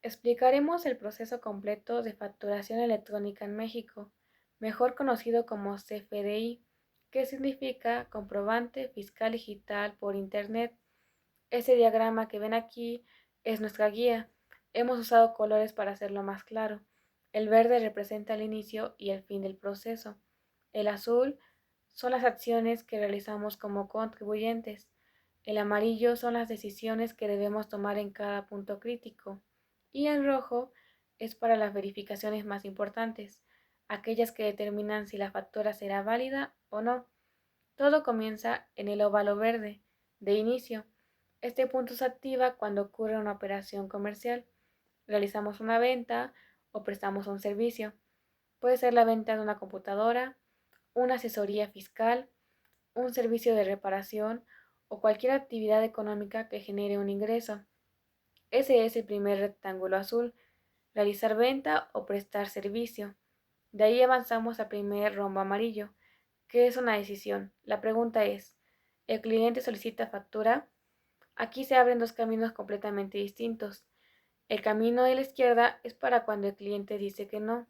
Explicaremos el proceso completo de facturación electrónica en México, mejor conocido como CFDI, que significa Comprobante Fiscal Digital por Internet. Ese diagrama que ven aquí es nuestra guía. Hemos usado colores para hacerlo más claro. El verde representa el inicio y el fin del proceso. El azul son las acciones que realizamos como contribuyentes. El amarillo son las decisiones que debemos tomar en cada punto crítico. Y el rojo es para las verificaciones más importantes, aquellas que determinan si la factura será válida o no. Todo comienza en el óvalo verde, de inicio. Este punto se activa cuando ocurre una operación comercial. Realizamos una venta o prestamos un servicio. Puede ser la venta de una computadora, una asesoría fiscal, un servicio de reparación o cualquier actividad económica que genere un ingreso. Ese es el primer rectángulo azul, realizar venta o prestar servicio. De ahí avanzamos al primer rombo amarillo, que es una decisión. La pregunta es, ¿el cliente solicita factura? Aquí se abren dos caminos completamente distintos. El camino de la izquierda es para cuando el cliente dice que no.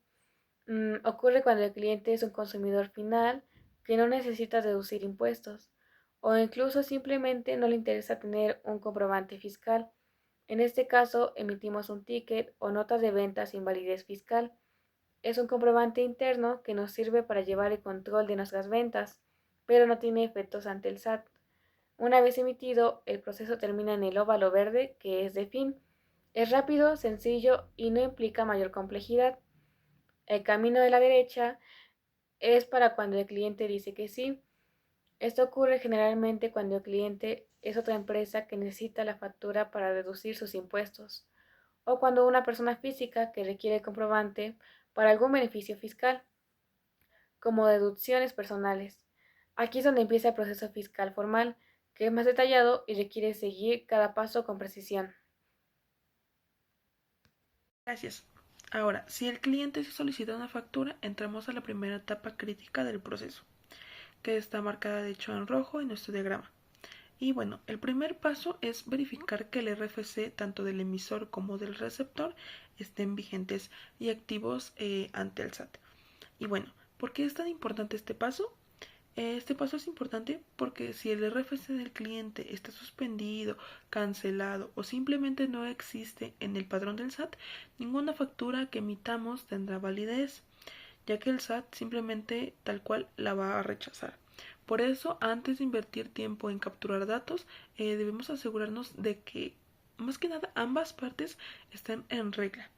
Ocurre cuando el cliente es un consumidor final que no necesita deducir impuestos o incluso simplemente no le interesa tener un comprobante fiscal. En este caso, emitimos un ticket o nota de venta sin validez fiscal. Es un comprobante interno que nos sirve para llevar el control de nuestras ventas, pero no tiene efectos ante el SAT. Una vez emitido, el proceso termina en el óvalo verde, que es de fin. Es rápido, sencillo y no implica mayor complejidad. El camino de la derecha es para cuando el cliente dice que sí. Esto ocurre generalmente cuando el cliente es otra empresa que necesita la factura para deducir sus impuestos, o cuando una persona física que requiere el comprobante para algún beneficio fiscal, como deducciones personales. Aquí es donde empieza el proceso fiscal formal, que es más detallado y requiere seguir cada paso con precisión. Gracias. Ahora, si el cliente se solicita una factura, entramos a la primera etapa crítica del proceso, que está marcada de hecho en rojo en nuestro diagrama. Y bueno, el primer paso es verificar que el RFC tanto del emisor como del receptor estén vigentes y activos ante el SAT. Y bueno, ¿por qué es tan importante este paso? Este paso es importante porque si el RFC del cliente está suspendido, cancelado o simplemente no existe en el padrón del SAT, ninguna factura que emitamos tendrá validez, ya que el SAT simplemente tal cual la va a rechazar. Por eso, antes de invertir tiempo en capturar datos, debemos asegurarnos de que, más que nada, ambas partes estén en regla.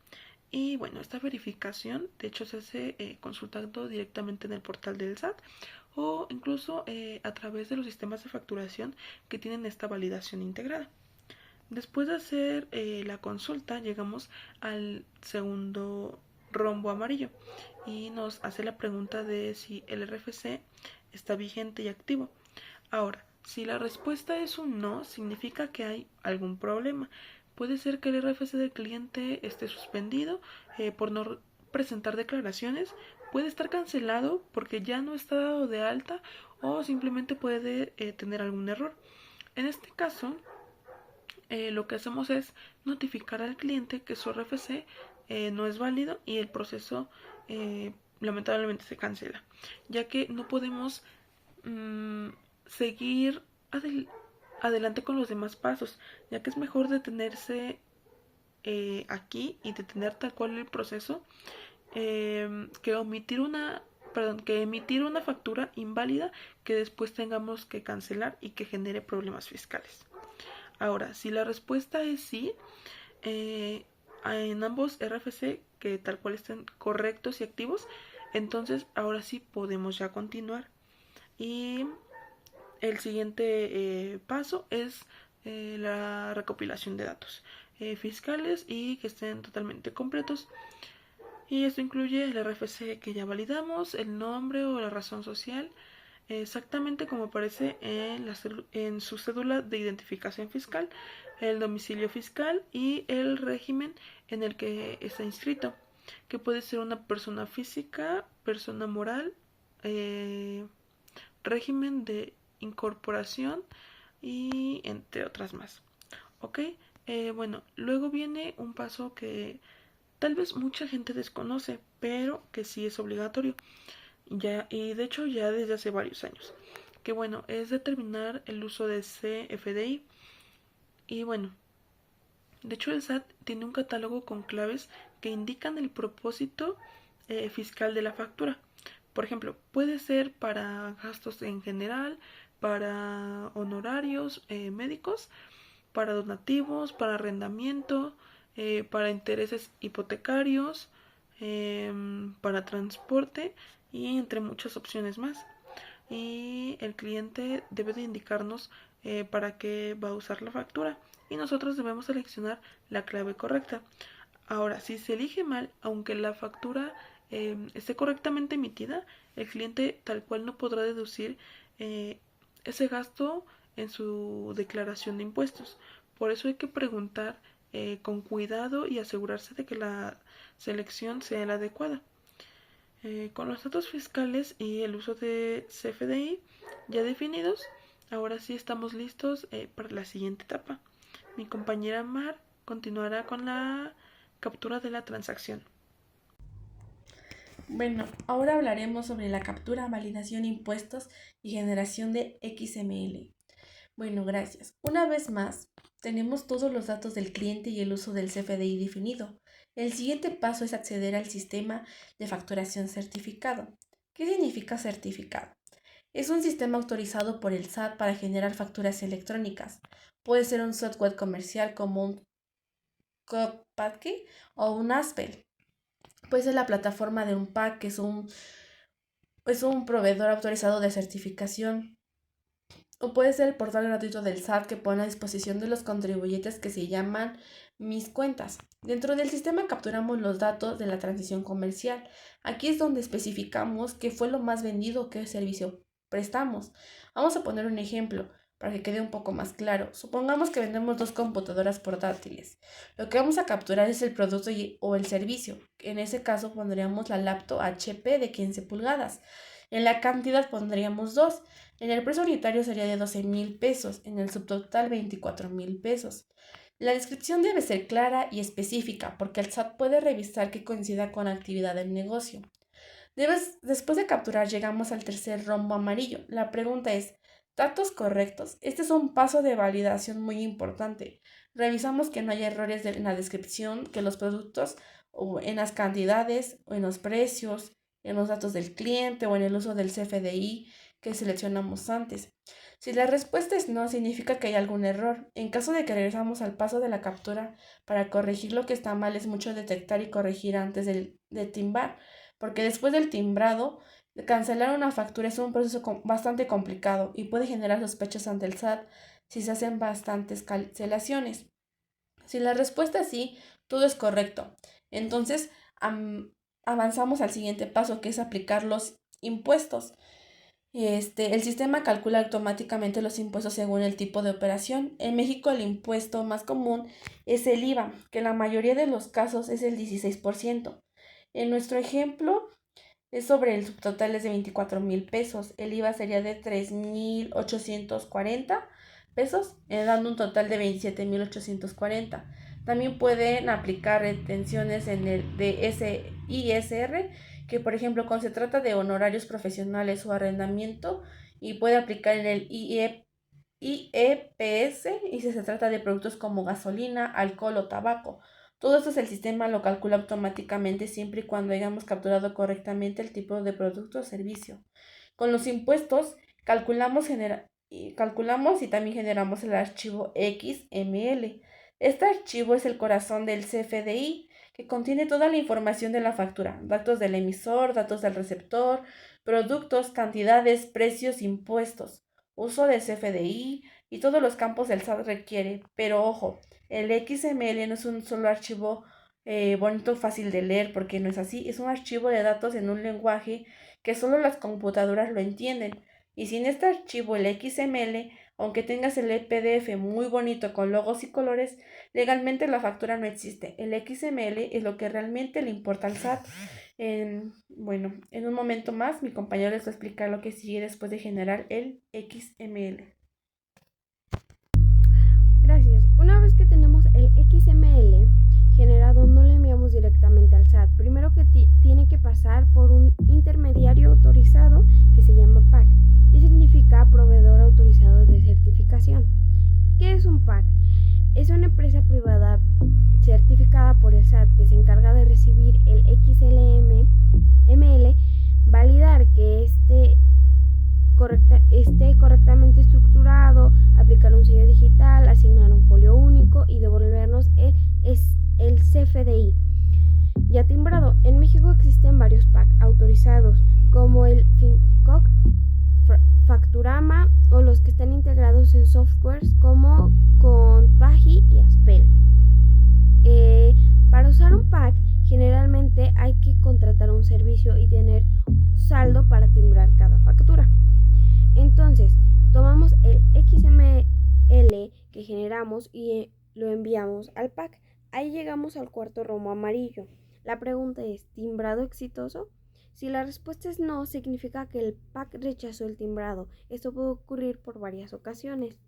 Y bueno, esta verificación de hecho se hace consultando directamente en el portal del SAT o incluso a través de los sistemas de facturación que tienen esta validación integrada. Después de hacer la consulta, llegamos al segundo rombo amarillo y nos hace la pregunta de si el RFC está vigente y activo. Ahora, si la respuesta es un no, significa que hay algún problema. Puede ser que el RFC del cliente esté suspendido por no presentar declaraciones, puede estar cancelado porque ya no está dado de alta o simplemente puede tener algún error. En este caso, lo que hacemos es notificar al cliente que su RFC no es válido y el proceso lamentablemente se cancela, ya que no podemos mmm, seguir adelante con los demás pasos, ya que es mejor detenerse aquí y detener tal cual el proceso que omitir una que emitir una factura inválida que después tengamos que cancelar y que genere problemas fiscales. Ahora, si la respuesta es sí, en ambos RFC que tal cual estén correctos y activos, entonces ahora sí podemos ya continuar. Y el siguiente paso es la recopilación de datos fiscales y que estén totalmente completos. Y esto incluye el RFC que ya validamos, el nombre o la razón social, exactamente como aparece en su cédula de identificación fiscal, el domicilio fiscal y el régimen en el que está inscrito, que puede ser una persona física, persona moral, eh, régimen de incorporación y entre otras más. ¿Ok? Bueno, luego viene un paso que tal vez mucha gente desconoce, pero que sí es obligatorio, ya, y de hecho ya desde hace varios años, que bueno, es determinar el uso de CFDI. Y bueno, de hecho el SAT tiene un catálogo con claves que indican el propósito fiscal de la factura. Por ejemplo, puede ser para gastos en general, para honorarios médicos, para donativos, para arrendamiento, para intereses hipotecarios, para transporte y entre muchas opciones más. Y el cliente debe de indicarnos para qué va a usar la factura y nosotros debemos seleccionar la clave correcta. Ahora, si se elige mal, aunque la factura esté correctamente emitida, el cliente tal cual no podrá deducir eh, ese gasto en su declaración de impuestos. Por eso hay que preguntar con cuidado y asegurarse de que la selección sea la adecuada. Con los datos fiscales y el uso de CFDI ya definidos, ahora sí estamos listos para la siguiente etapa. Mi compañera Mar continuará con la captura de la transacción. Bueno, ahora hablaremos sobre la captura, validación, impuestos y generación de XML. Bueno, gracias. Una vez más, tenemos todos los datos del cliente y el uso del CFDI definido. El siguiente paso es acceder al sistema de facturación certificado. ¿Qué significa certificado? Es un sistema autorizado por el SAT para generar facturas electrónicas. Puede ser un software comercial como un Copilot o un Aspel. Puede ser la plataforma de un PAC, que es un proveedor autorizado de certificación. O puede ser el portal gratuito del SAT que pone a disposición de los contribuyentes, que se llaman Mis Cuentas. Dentro del sistema capturamos los datos de la transición comercial. Aquí es donde especificamos qué fue lo más vendido, qué servicio prestamos. Vamos a poner un ejemplo para que quede un poco más claro. Supongamos que vendemos 2 computadoras portátiles. Lo que vamos a capturar es el producto o el servicio. En ese caso pondríamos la laptop HP de 15 pulgadas. En la cantidad pondríamos 2. En el precio unitario sería de 12,000 pesos, en el subtotal 24,000 pesos. La descripción debe ser clara y específica porque el SAT puede revisar que coincida con la actividad del negocio. Después de capturar, llegamos al tercer rombo amarillo. La pregunta es, ¿datos correctos? Este es un paso de validación muy importante. Revisamos que no haya errores en la descripción, que los productos o en las cantidades o en los precios, en los datos del cliente o en el uso del CFDI que seleccionamos antes. Si la respuesta es no, significa que hay algún error. En caso de que regresamos al paso de la captura para corregir lo que está mal, es mucho detectar y corregir antes de timbar, porque después del timbrado, cancelar una factura es un proceso bastante complicado y puede generar sospechas ante el SAT si se hacen bastantes cancelaciones. Si la respuesta es sí, todo es correcto. Entonces, avanzamos al siguiente paso, que es aplicar los impuestos. El sistema calcula automáticamente los impuestos según el tipo de operación. En México el impuesto más común es el IVA, que en la mayoría de los casos es el 16%. En nuestro ejemplo es sobre el subtotal es de 24,000 pesos. El IVA sería de 3,840 pesos, dando un total de 27,840. También pueden aplicar retenciones en el de ISR, que por ejemplo cuando se trata de honorarios profesionales o arrendamiento, y puede aplicar en el IEPS y si se trata de productos como gasolina, alcohol o tabaco. Todo esto el sistema lo calcula automáticamente siempre y cuando hayamos capturado correctamente el tipo de producto o servicio. Con los impuestos calculamos y también generamos el archivo XML. Este archivo es el corazón del CFDI, que contiene toda la información de la factura, datos del emisor, datos del receptor, productos, cantidades, precios, impuestos, uso de CFDI y todos los campos del SAT requiere. Pero ojo, el XML no es un solo archivo bonito, fácil de leer, porque no es así. Es un archivo de datos en un lenguaje que solo las computadoras lo entienden. Y sin este archivo, el XML, aunque tengas el PDF muy bonito con logos y colores, legalmente la factura no existe. El XML es lo que realmente le importa al SAT. Bueno, en un momento más mi compañero les va a explicar lo que sigue después de generar el XML. Gracias. Una vez que tenemos el XML generado, no lo enviamos directamente al SAT. Primero que tiene que pasar por un intermediario autorizado que se llama PAC, que significa proveedor autorizado de certificación. ¿Qué es un PAC? Es una empresa privada certificada por el SAT que se encarga de recibir el XML, validar que esté correctamente estructurado, aplicar un sello digital, asignar un folio único y devolvernos el CFDI ya timbrado. En México existen varios PAC autorizados, como el FinCoc, Facturama o los que están integrados en softwares como Conpagi y Aspel. Para usar un PAC, generalmente hay que contratar un servicio y tener saldo para timbrar cada factura. Entonces, tomamos el XML que generamos y lo enviamos al PAC. Ahí llegamos al cuarto romo amarillo. La pregunta es, ¿timbrado exitoso? Si la respuesta es no, significa que el PAC rechazó el timbrado. Esto puede ocurrir por varias ocasiones.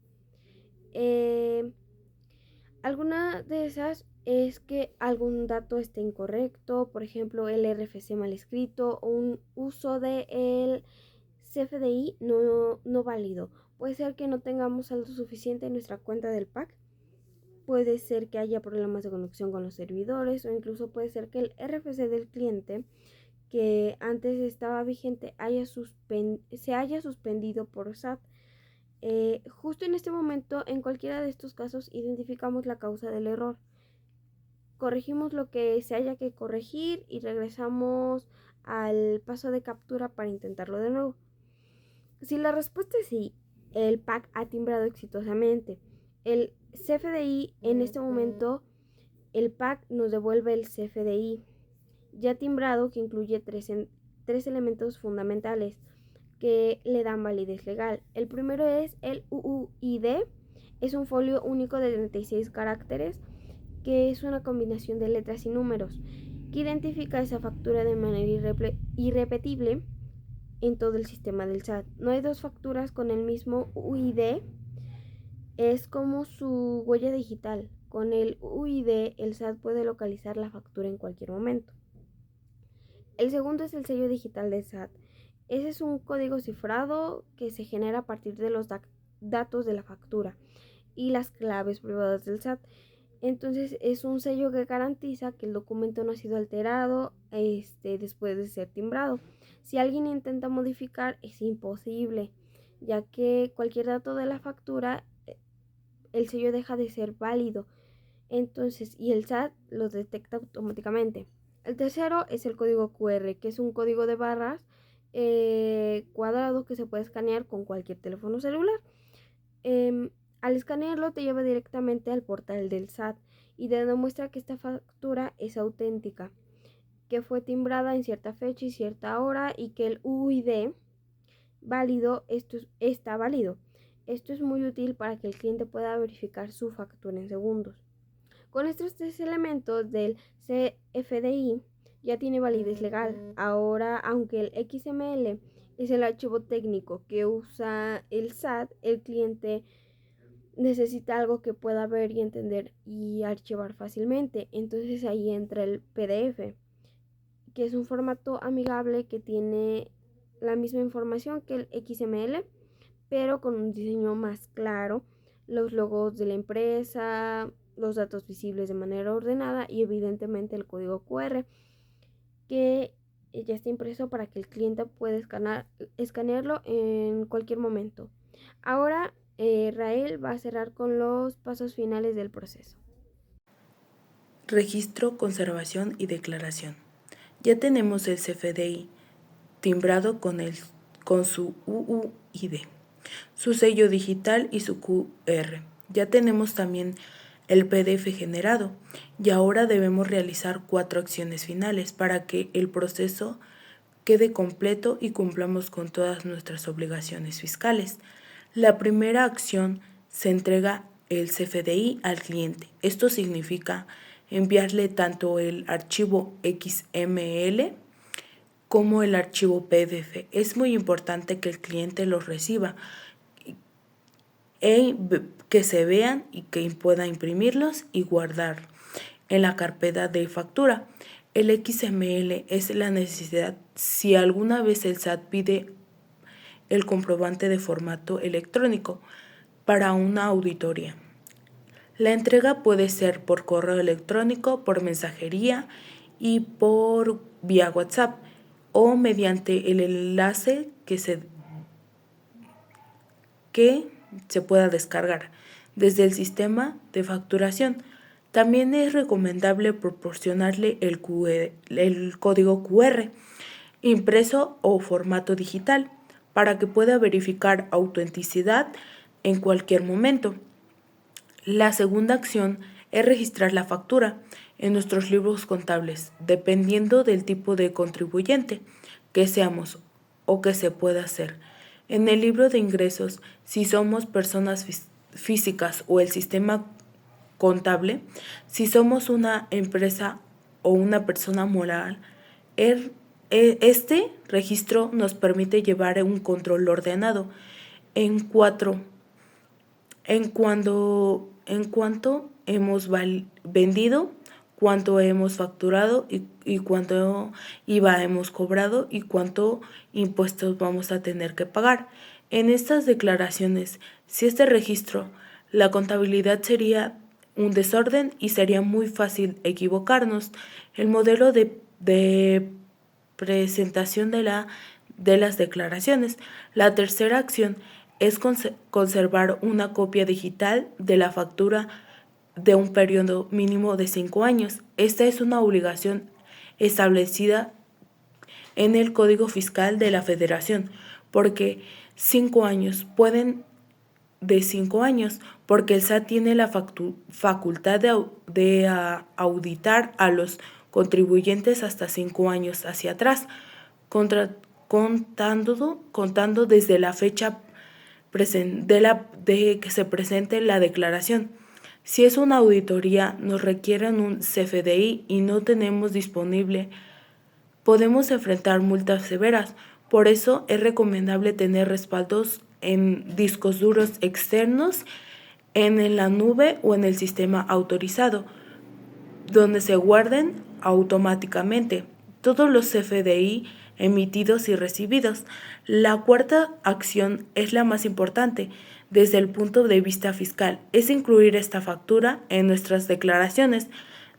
Alguna de esas es que algún dato esté incorrecto, por ejemplo, el RFC mal escrito o un uso del CFDI no válido. Puede ser que no tengamos saldo suficiente en nuestra cuenta del PAC. Puede ser que haya problemas de conexión con los servidores o incluso puede ser que el RFC del cliente que antes estaba vigente se haya suspendido por SAT. Justo en este momento, en cualquiera de estos casos, identificamos la causa del error. Corregimos lo que se haya que corregir y regresamos al paso de captura para intentarlo de nuevo. Si la respuesta es sí, el PAC ha timbrado exitosamente. El CFDI, en este momento, el PAC nos devuelve el CFDI ya timbrado, que incluye tres elementos fundamentales que le dan validez legal. El primero es el UUID, es un folio único de 36 caracteres que es una combinación de letras y números que identifica esa factura de manera irrepetible en todo el sistema del SAT. No hay dos facturas con el mismo UID, es como su huella digital. Con el UID el SAT puede localizar la factura en cualquier momento. El segundo es el sello digital del SAT. Ese es un código cifrado que se genera a partir de los datos de la factura y las claves privadas del SAT. Entonces es un sello que garantiza que el documento no ha sido alterado después de ser timbrado. Si alguien intenta modificar, es imposible, ya que cualquier dato de la factura, el sello deja de ser válido. Entonces, y el SAT lo detecta automáticamente. El tercero es el código QR, que es un código de barras cuadrado que se puede escanear con cualquier teléfono celular. Al escanearlo te lleva directamente al portal del SAT y te demuestra que esta factura es auténtica, que fue timbrada en cierta fecha y cierta hora y que el UID válido, está válido. Esto es muy útil para que el cliente pueda verificar su factura en segundos. Con estos tres elementos del CFDI ya tiene validez legal. Ahora, aunque el XML es el archivo técnico que usa el SAT, el cliente necesita algo que pueda ver y entender y archivar fácilmente. Entonces ahí entra el PDF, que es un formato amigable que tiene la misma información que el XML, pero con un diseño más claro, los logos de la empresa, los datos visibles de manera ordenada y evidentemente el código QR que ya está impreso para que el cliente pueda escanearlo en cualquier momento. Ahora Rael va a cerrar con los pasos finales del proceso. Registro, conservación y declaración. Ya tenemos el CFDI timbrado con su UUID, su sello digital y su QR. Ya tenemos también el PDF generado y ahora debemos realizar 4 acciones finales para que el proceso quede completo y cumplamos con todas nuestras obligaciones fiscales. La primera acción se entrega el CFDI al cliente. Esto significa enviarle tanto el archivo XML como el archivo PDF. Es muy importante que el cliente los reciba que se vean y que pueda imprimirlos y guardar en la carpeta de factura. El XML es la necesidad si alguna vez el SAT pide el comprobante de formato electrónico para una auditoría. La entrega puede ser por correo electrónico, por mensajería y por vía WhatsApp o mediante el enlace que se pueda descargar desde el sistema de facturación. También es recomendable proporcionarle el código QR impreso o formato digital para que pueda verificar autenticidad en cualquier momento. La segunda acción es registrar la factura en nuestros libros contables, dependiendo del tipo de contribuyente que seamos o que se pueda hacer. En el libro de ingresos, si somos personas físicas o el sistema contable, si somos una empresa o una persona moral, este registro nos permite llevar un control ordenado en cuanto hemos vendido, cuánto hemos facturado y cuánto IVA hemos cobrado y cuánto impuestos vamos a tener que pagar. En estas declaraciones, si este registro, la contabilidad sería un desorden y sería muy fácil equivocarnos. El modelo de presentación de las declaraciones. La tercera acción es conservar una copia digital de la factura de un periodo mínimo de 5 años. Esta es una obligación establecida en el Código Fiscal de la Federación, porque 5 años pueden de 5 años, porque el SAT tiene la facultad de auditar a los contribuyentes hasta 5 años hacia atrás, contando desde la fecha de que se presente la declaración. Si es una auditoría, nos requieren un CFDI y no tenemos disponible, podemos enfrentar multas severas. Por eso es recomendable tener respaldos en discos duros externos, en la nube o en el sistema autorizado, donde se guarden automáticamente todos los CFDI emitidos y recibidos. La cuarta acción es la más importante desde el punto de vista fiscal, es incluir esta factura en nuestras declaraciones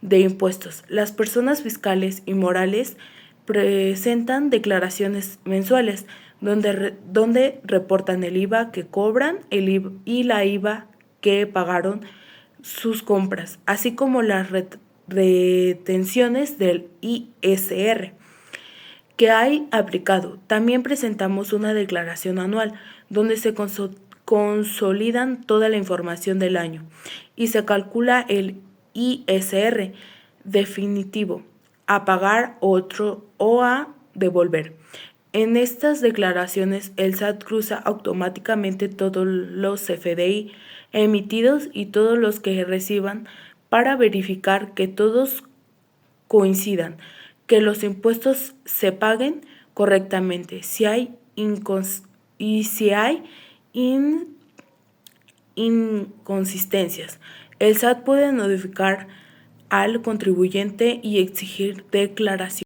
de impuestos. Las personas fiscales y morales presentan declaraciones mensuales donde reportan el IVA que cobran y la IVA que pagaron sus compras, así como las retenciones del ISR que hay aplicado. También presentamos una declaración anual donde se consolidan toda la información del año y se calcula el ISR definitivo a pagar o a devolver. En estas declaraciones el SAT cruza automáticamente todos los CFDI emitidos y todos los que reciban para verificar que todos coincidan, que los impuestos se paguen correctamente. Si hay inconsistencias, el SAT puede notificar al contribuyente y exigir declaración.